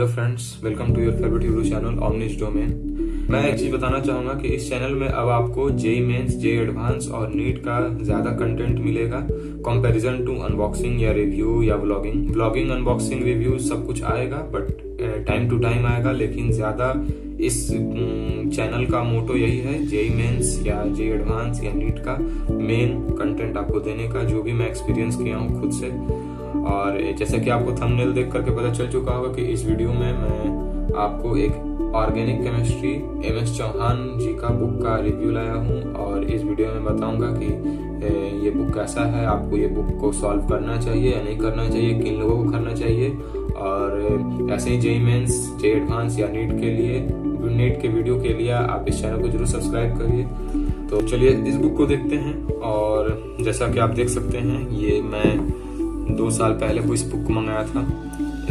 Friends, welcome to your favourite YouTube channel Omnish domain. मैं एक चीज़ बताना चाहूँगा कि इस चैनल में अब आपको जेईई मेंस, जेईई एडवांस और नीट का ज़्यादा कंटेंट मिलेगा कंपैरिजन टू अनबॉक्सिंग या रिव्यू या व्लॉगिंग अनबॉक्सिंग रिव्यू सब कुछ आएगा, बट टाइम टू टाइम आएगा। लेकिन ज़्यादा इस चैनल का मोटो यही है, जेईई मेंस या जेईई एडवांस या नीट का मेन कंटेंट आपको देने का, जो भी मैं एक्सपीरियंस किया हूँ खुद से। और जैसा कि आपको थंबनेल देख करके पता चल चुका होगा कि इस वीडियो में मैं आपको एक ऑर्गेनिक केमिस्ट्री MS चौहान जी का बुक का रिव्यू लाया हूँ। और इस वीडियो में बताऊंगा कि ये बुक कैसा है, आपको ये बुक को सॉल्व करना चाहिए या नहीं करना चाहिए, किन लोगों को करना चाहिए। और ऐसे ही जेईई मेंस, जेईई एडवांस या नीट के वीडियो के लिए आप इस चैनल को जरूर सब्सक्राइब करिए। तो चलिए इस बुक को देखते हैं। और जैसा कि आप देख सकते हैं, ये मैं 2 साल पहले इस बुक को मंगाया था।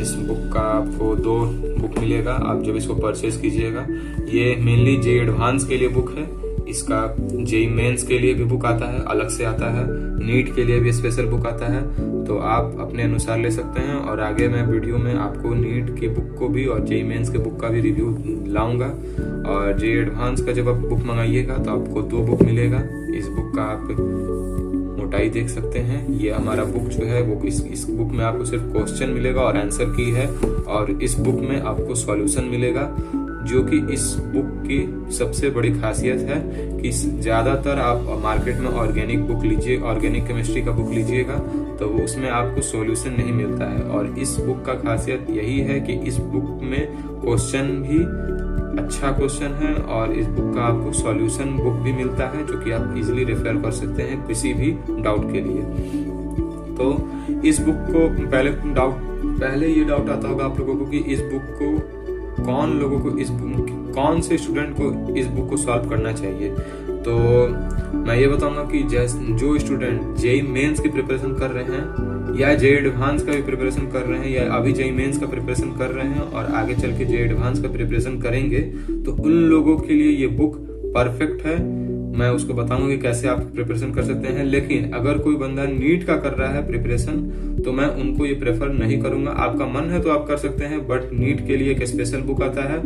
इस बुक का आपको 2 बुक मिलेगा आप जब इसको परचेज कीजिएगा। ये मेनली जेईई एडवांस के लिए बुक है, इसका जेईई मेंस के लिए भी बुक आता है, अलग से आता है, नीट के लिए भी स्पेशल बुक आता है। तो आप अपने अनुसार ले सकते हैं। और आगे मैं वीडियो में आपको नीट की बुक को भी और जेईई मेंस के बुक का भी रिव्यू लाऊंगा। और जेईई एडवांस का जब आप बुक मंगाइएगा तो आपको 2 बुक मिलेगा। इस बुक का आप मोटाई देख सकते हैं। ये हमारा बुक जो है वो इस बुक में आपको सिर्फ क्वेश्चन मिलेगा और आंसर की है। और इस बुक में आपको सॉल्यूशन मिलेगा, जो कि इस बुक की सबसे बड़ी खासियत है कि ज्यादातर आप मार्केट में ऑर्गेनिक बुक लीजिए, ऑर्गेनिक केमिस्ट्री का बुक लीजिएगा तो वो उसमें आपको सॉल्यूशन नहीं मिलता है। और इस बुक का खासियत यही है कि इस बुक में क्वेश्चन भी अच्छा क्वेश्चन है और इस बुक का आपको सॉल्यूशन बुक भी मिलता है, जो कि आप इजीली रेफर कर सकते हैं किसी भी डाउट के लिए। तो इस बुक को पहले ये डाउट आता होगा आप लोगों को कि इस बुक को कौन से स्टूडेंट को इस बुक को सॉल्व करना चाहिए। तो मैं ये बताऊंगा कि जो स्टूडेंट जेईई मेंस की प्रिपरेशन कर रहे हैं या जेईई एडवांस का भी प्रिपरेशन कर रहे हैं या अभी जेईई मेंस का प्रिपरेशन कर रहे हैं और आगे चल के जेईई एडवांस का प्रिपरेशन करेंगे, तो उन लोगों के लिए ये बुक परफेक्ट है। मैं उसको बताऊंगा कि कैसे आप प्रिपरेशन कर सकते हैं। लेकिन अगर कोई बंदा नीट का कर रहा है प्रिपरेशन तो मैं उनको ये प्रेफर नहीं करूंगा। आपका मन है तो आप कर सकते हैं, बट नीट के लिए एक स्पेशल बुक आता है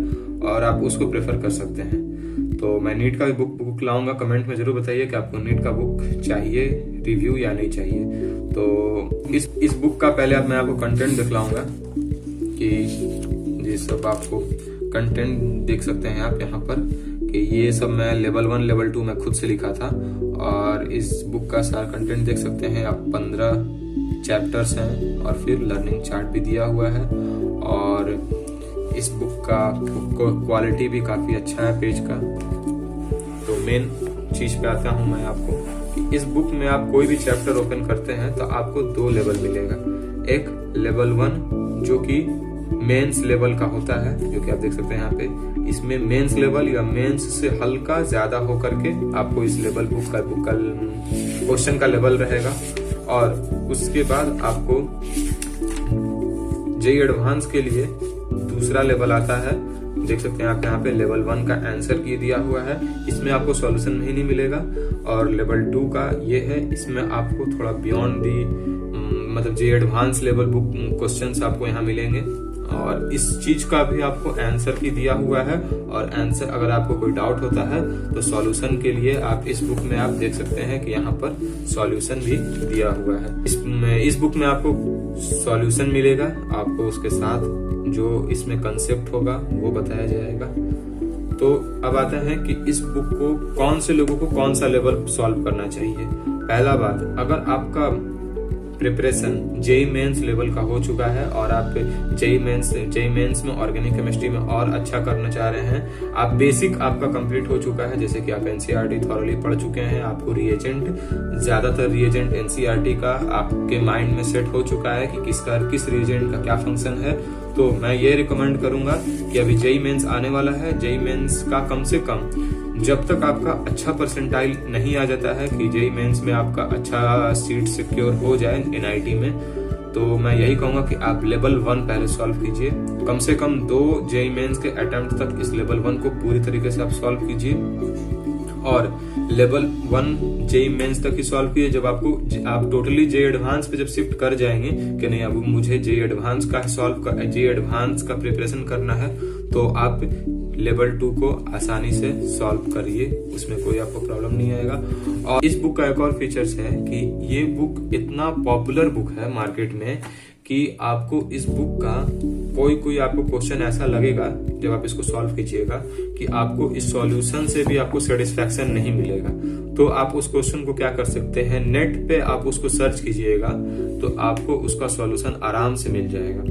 और आप उसको प्रेफर कर सकते हैं। तो मैं नीट का भी बुक लाऊंगा। कमेंट में जरूर बताइए कि आपको नीट का बुक चाहिए रिव्यू या नहीं चाहिए। तो इस बुक का पहले मैं आपको कंटेंट दिखलाऊंगा कि ये सब आपको कंटेंट देख सकते हैं आप यहाँ पर कि ये सब मैं लेवल 1 लेवल 2 में खुद से लिखा था। और इस बुक का सारा कंटेंट देख सकते हैं आप। 15 चैप्टर्स हैं और फिर लर्निंग चार्ट भी दिया हुआ है। और इस बुक का क्वालिटी भी काफी अच्छा है पेज का। तो मेन चीज पे आता हूँ मैं आपको कि इस बुक में आप कोई भी चैप्टर ओपन करते हैं तो आपको 2 लेवल मिलेगा। एक लेवल 1 जो कि मेंस लेवल का होता है, जो कि आप देख सकते हैं यहाँ पे। इसमें मेंस लेवल या मेंस से हल्का ज्यादा होकर के आपको इस लेवल बुक का क्वेश्चन का लेवल रहेगा। और उसके बाद आपको जेईई एडवांस के लिए दूसरा लेवल आता है। देख सकते हैं आप यहाँ पे लेवल 1 का आंसर की दिया हुआ है, इसमें आपको सॉल्यूशन नहीं मिलेगा। और लेवल 2 का ये है, इसमें आपको थोड़ा बियॉन्ड दी मतलब JEE advance level book questions आपको यहाँ मिलेंगे। और इस चीज का भी आपको आंसर की दिया हुआ है। और आंसर अगर आपको कोई डाउट होता है तो सॉल्यूशन के लिए आप इस बुक में आप देख सकते हैं कि यहाँ पर सॉल्यूशन भी दिया हुआ है। इस बुक में आपको सॉल्यूशन मिलेगा, आपको उसके साथ जो इसमें कंसेप्ट होगा वो बताया जाएगा। तो अब आता है कि इस बुक को कौन से लोगों को कौन सा लेवल सॉल्व करना चाहिए। पहला बात, अगर आपका प्रिपरेशन जेईई मेंस लेवल का हो चुका है और आप जेईई मेंस में ऑर्गेनिक केमिस्ट्री में और अच्छा करना चाह रहे हैं, आप बेसिक आपका कंप्लीट हो चुका है, जैसे कि आप एनसीईआरटी थॉरली पढ़ चुके हैं, आपको ज्यादातर रिएजेंट एनसीईआरटी का आपके माइंड में सेट हो चुका है कि किस रिएजेंट का क्या फंक्शन है। तो मैं ये रिकमेंड करूंगा कि अभी जेईई मेंस आने वाला है, जेईई मेंस का कम से कम जब तक आपका अच्छा परसेंटाइल नहीं आ जाता है कि जेईई मेंस में आपका अच्छा सीट सिक्योर हो जाए NIT में, तो मैं यही कहूंगा कि आप लेवल 1 पहले सॉल्व कीजिए। कम से कम 2 जेईई मेंस के अटेम्प्ट तक इस लेवल 1 को पूरी तरीके से आप सॉल्व कीजिए। और लेवल 1 जेई मेंस तक ही सॉल्व किए। जब आप टोटली जेई एडवांस पे जब शिफ्ट कर जाएंगे कि नहीं अब मुझे जेई एडवांस का प्रिपरेशन करना है, तो आप लेवल 2 को आसानी से सॉल्व करिए, उसमें कोई आपको प्रॉब्लम नहीं आएगा। और इस बुक का एक और फीचर्स है कि ये बुक इतना पॉपुलर बुक है मार्केट में कि आपको इस बुक का कोई आपको क्वेश्चन ऐसा लगेगा जब आप इसको सॉल्व कीजिएगा कि आपको इस सॉल्यूशन से भी आपको सेटिस्फैक्शन नहीं मिलेगा। तो आप उस क्वेश्चन को क्या कर सकते हैं, नेट पे आप उसको सर्च कीजिएगा तो आपको उसका सॉल्यूशन आराम से मिल जाएगा।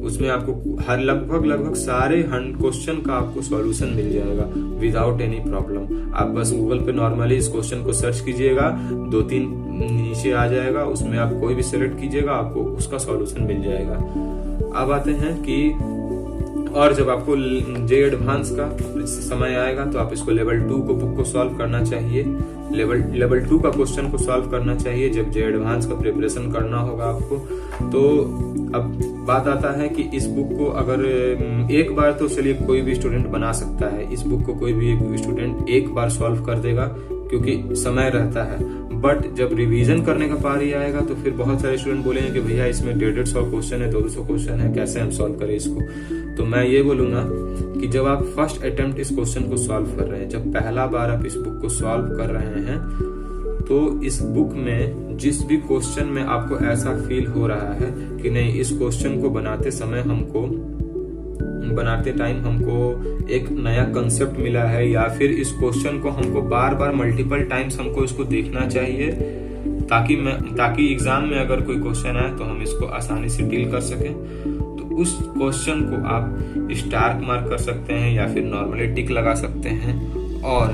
उसमें आपको हर लगभग सारे क्वेश्चन का आपको सॉल्यूशन मिल जाएगा विदाउट एनी प्रॉब्लम। आप बस गूगल पे नॉर्मली इस क्वेश्चन को सर्च कीजिएगा, 2-3 नीचे आ जाएगा, उसमें आप कोई भी सेलेक्ट कीजिएगा, आपको उसका सॉल्यूशन मिल जाएगा। अब आते हैं कि और जब आपको जेई एडवांस का समय आएगा तो आप इसको लेवल 2 को बुक को सॉल्व करना चाहिए, लेवल 2 का क्वेश्चन को सॉल्व करना चाहिए जब जेई एडवांस का प्रिपरेशन करना होगा आपको। तो अब बात आता है कि इस बुक को अगर एक बार तो चलिए कोई भी स्टूडेंट बना सकता है, इस बुक को कोई भी स्टूडेंट एक बार सॉल्व कर देगा क्योंकि समय रहता है। बट जब रिवीजन करने का पारी आएगा तो फिर बहुत सारे स्टूडेंट बोलेंगे कि भैया इसमें 150 क्वेश्चन है, 200 क्वेश्चन है, कैसे हम सॉल्व करें इसको। तो मैं ये बोलूंगा कि जब आप फर्स्ट अटेम्प्ट इस क्वेश्चन को सॉल्व कर रहे हैं, जब पहला बार आप इस बुक को सॉल्व कर रहे हैं, तो इस बुक में जिस भी क्वेश्चन में आपको ऐसा फील हो रहा है कि नहीं इस क्वेश्चन को बनाते टाइम हमको एक नया कंसेप्ट मिला है, या फिर इस क्वेश्चन को हमको बार बार मल्टीपल टाइम्स हमको इसको देखना चाहिए ताकि एग्जाम में अगर कोई क्वेश्चन आए तो हम इसको आसानी से डील कर सकें, तो उस क्वेश्चन को आप स्टार मार्क कर सकते हैं या फिर नॉर्मली टिक लगा सकते हैं। और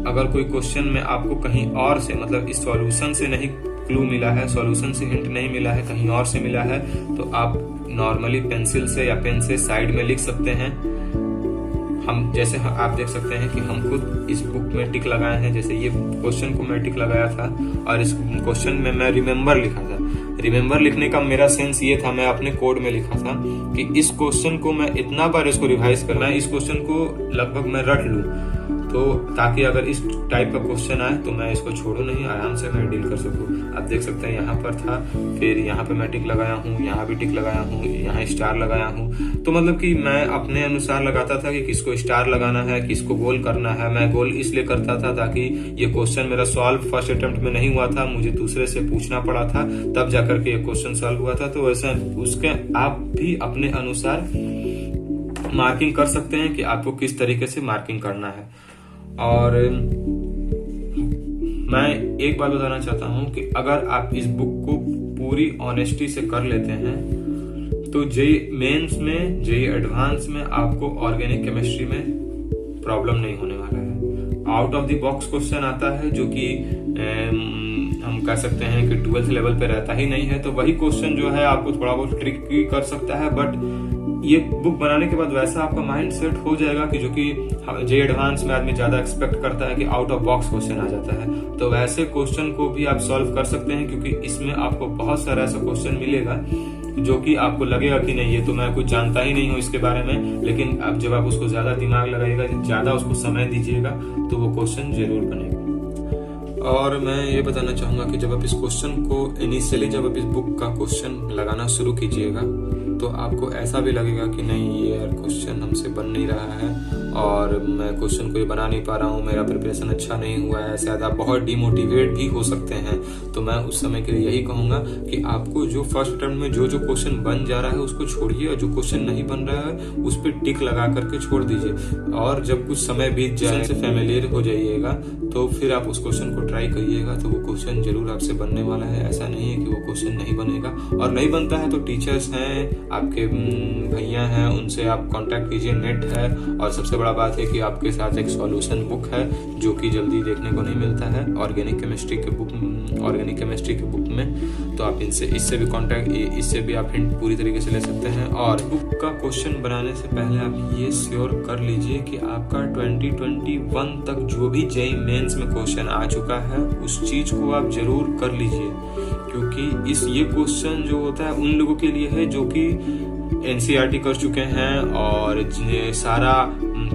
अगर कोई क्वेश्चन में आपको कहीं और से मतलब इस सॉल्यूशन से नहीं क्लू मिला है, सॉल्यूशन से हिंट नहीं मिला है, कहीं और से मिला है, तो आप नॉर्मली पेंसिल से या पेन से साइड में लिख सकते हैं। हम जैसे आप देख सकते हैं कि हम खुद इस बुक में टिक लगाए हैं, जैसे ये क्वेश्चन को मैं टिक लगाया था और इस क्वेश्चन में मैं रिमेम्बर लिखा था। रिमेम्बर लिखने का मेरा सेंस ये था, मैं अपने कोड में लिखा था कि इस क्वेश्चन को मैं इतना बार इसको रिवाइज करना है, इस क्वेश्चन को लगभग मैं रट लूं, तो ताकि अगर इस टाइप का क्वेश्चन आए तो मैं इसको छोड़ू नहीं, आराम से मैं डील कर सकूं। आप देख सकते हैं यहाँ पर था, फिर यहाँ पे मैं टिक लगाया हूँ, यहाँ भी टिक लगाया हूँ, यहाँ स्टार लगाया हूँ। तो मतलब कि मैं अपने अनुसार लगाता था कि किसको स्टार लगाना है, किसको गोल करना है। मैं गोल इसलिए करता था ताकि ये क्वेश्चन मेरा सॉल्व फर्स्ट अटेम्प्ट में नहीं हुआ था, मुझे दूसरे से पूछना पड़ा था, तब जाकर के ये क्वेश्चन सॉल्व हुआ था। तो वैसे उसके आप भी अपने अनुसार मार्किंग कर सकते हैं कि आपको किस तरीके से मार्किंग करना है। और मैं एक बात बताना चाहता हूं कि अगर आप इस बुक को पूरी ऑनेस्टी से कर लेते हैं तो जेई मेंस में, जेई एडवांस में आपको ऑर्गेनिक केमिस्ट्री में प्रॉब्लम नहीं होने वाला है। Out of the box question आता है जो कि हम कह सकते हैं कि 12th लेवल पे रहता ही नहीं है, तो वही क्वेश्चन जो है आपको थोड़ा बहुत ट्रिकी कर सकता है। बट ये बुक बनाने के बाद वैसा आपका माइंड सेट हो जाएगा कि जो कि जेई एडवांस में आदमी ज्यादा एक्सपेक्ट करता है कि आउट ऑफ बॉक्स क्वेश्चन आ जाता है, तो वैसे क्वेश्चन को भी आप सॉल्व कर सकते हैं, क्योंकि इसमें आपको बहुत सारा ऐसा क्वेश्चन मिलेगा जो कि आपको लगेगा कि नहीं ये तो मैं कुछ जानता ही नहीं हूँ इसके बारे में, लेकिन अब जब आप उसको ज्यादा दिमाग लगाइएगा, ज्यादा उसको समय दीजिएगा, तो वो क्वेश्चन जरूर बनेगा। और मैं ये बताना चाहूंगा कि जब आप इस क्वेश्चन को इनिशियली जब आप इस बुक का क्वेश्चन लगाना शुरू कीजिएगा तो आपको ऐसा भी लगेगा कि नहीं ये यार क्वेश्चन हमसे बन नहीं रहा है और मैं क्वेश्चन को ये बना नहीं पा रहा हूँ, मेरा प्रिपरेशन अच्छा नहीं हुआ है, शायद आप बहुत डिमोटिवेट भी हो सकते हैं। तो मैं उस समय के लिए यही कहूंगा कि आपको जो फर्स्ट अटेम्प्ट में जो क्वेश्चन बन जा रहा है उसको छोड़िए, और जो क्वेश्चन नहीं बन रहा है उस पर टिक लगा करके छोड़ दीजिए। और जब कुछ समय बीत जाए से फैमिलियर हो जाइएगा तो फिर आप उस क्वेश्चन को ट्राई करिएगा, तो वो क्वेश्चन जरूर आपसे बनने वाला है। ऐसा नहीं है कि वो क्वेश्चन नहीं बनेगा, और नहीं बनता है तो टीचर्स हैं, आपके भैया हैं, उनसे आप कांटेक्ट कीजिए, नेट है। और सबसे बड़ा बात है कि आपके साथ एक सॉल्यूशन बुक है जो कि जल्दी देखने को नहीं मिलता है ऑर्गेनिक केमिस्ट्री के बुक में, तो आप इससे भी कांटेक्ट, इससे भी आप हिंट पूरी तरीके से ले सकते हैं। और बुक का क्वेश्चन बनाने से पहले आप ये श्योर कर लीजिए कि आपका 2021 तक जो भी जेईई मेंस में क्वेश्चन आ चुका है उस चीज को आप जरूर कर लीजिए, क्योंकि ये क्वेश्चन जो होता है उन लोगों के लिए है जो कि एनसीईआरटी कर चुके हैं और सारा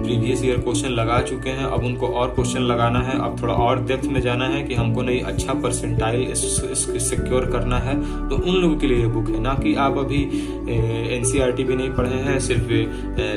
प्रीवियस ईयर क्वेश्चन लगा चुके हैं, अब उनको और क्वेश्चन लगाना है, अब थोड़ा और डेप्थ में जाना है कि हमको नहीं अच्छा परसेंटाइल सिक्योर करना है, तो उन लोगों के लिए ये बुक है। ना कि आप अभी एनसीईआरटी भी नहीं पढ़े हैं, सिर्फ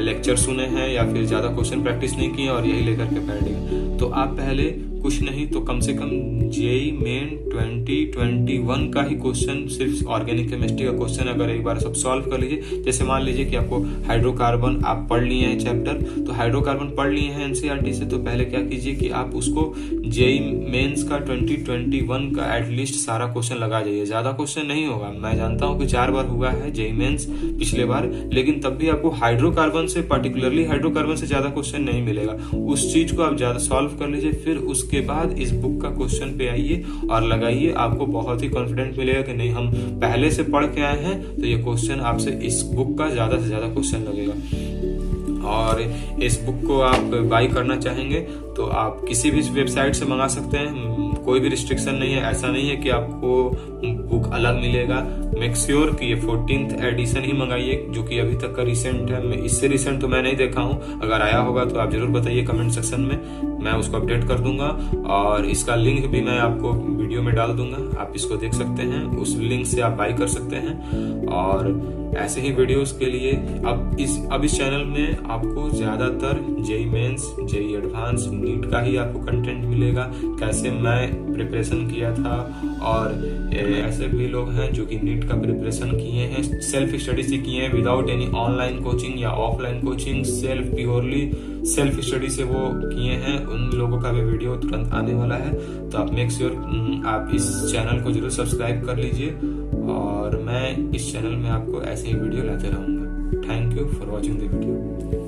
लेक्चर सुने हैं या फिर ज़्यादा क्वेश्चन प्रैक्टिस नहीं किए और यही लेकर के बैठ गए। तो आप पहले कुछ नहीं तो कम से कम जेईई मेन 2021 का ही क्वेश्चन, सिर्फ ऑर्गेनिक केमिस्ट्री का क्वेश्चन अगर एक बार सब सॉल्व कर लीजिए। जैसे मान लीजिए कि आपको हाइड्रोकार्बन आप पढ़ लिए हैं चैप्टर, तो हाइड्रोकार्बन पढ़ लिए हैं एनसीईआरटी से, तो पहले क्या कीजिए कि आप उसको जेईई मेंस का 2021 का एटलीस्ट सारा क्वेश्चन लगा जाइए। ज्यादा क्वेश्चन नहीं होगा, मैं जानता हूँ कि 4 बार हुआ है जेईई मेंस पिछले बार, लेकिन तब भी आपको हाइड्रोकार्बन से, पर्टिकुलरली हाइड्रोकार्बन से ज्यादा क्वेश्चन नहीं मिलेगा। उस चीज को आप ज्यादा सॉल्व कर लीजिए, फिर उसके बाद इस बुक का क्वेश्चन पे आइए और लगाइए। आपको बहुत ही कॉन्फिडेंट मिलेगा कि नहीं, हम पहले से पढ़ के आए हैं तो ये क्वेश्चन आपसे इस बुक का ज्यादा से ज्यादा क्वेश्चन लगेगा। और इस बुक को आप बाई करना चाहेंगे तो आप किसी भी वेबसाइट से मंगा सकते हैं, कोई भी रिस्ट्रिक्शन नहीं है। ऐसा नहीं है कि आपको बुक अलग मिलेगा। मेक श्योर कि ये 14th एडिशन ही मंगाइए, जो कि अभी तक का रिसेंट है। इससे रिसेंट तो मैं नहीं देखा हूँ, अगर आया होगा तो आप जरूर बताइए कमेंट सेक्शन में, मैं उसको अपडेट कर दूंगा। और इसका लिंक भी मैं आपको वीडियो में डाल दूंगा, आप इसको देख सकते हैं, उस लिंक से आप बाई कर सकते हैं। और ऐसे ही वीडियोस के लिए अब इस चैनल में आपको ज्यादातर JEE mains, JEE advance, NEET का ही आपको कंटेंट मिलेगा, कैसे मैं प्रिपरेशन किया था। और ऐसे भी लोग हैं जो कि नीट का प्रिपरेशन किए हैं, सेल्फ स्टडी से किए हैं, विदाउट एनी ऑनलाइन कोचिंग या offline coaching, purely self study से वो किए हैं। उन लोगों का भी वीडियो तुरंत आने वाला है, तो आप मेक श्योर आप इस चैनल को जरूर सब्सक्राइब कर लीजिए। और मैं इस चैनल में आपको ऐसे ही वीडियो लाते रहूंगा। Thank you for watching the video.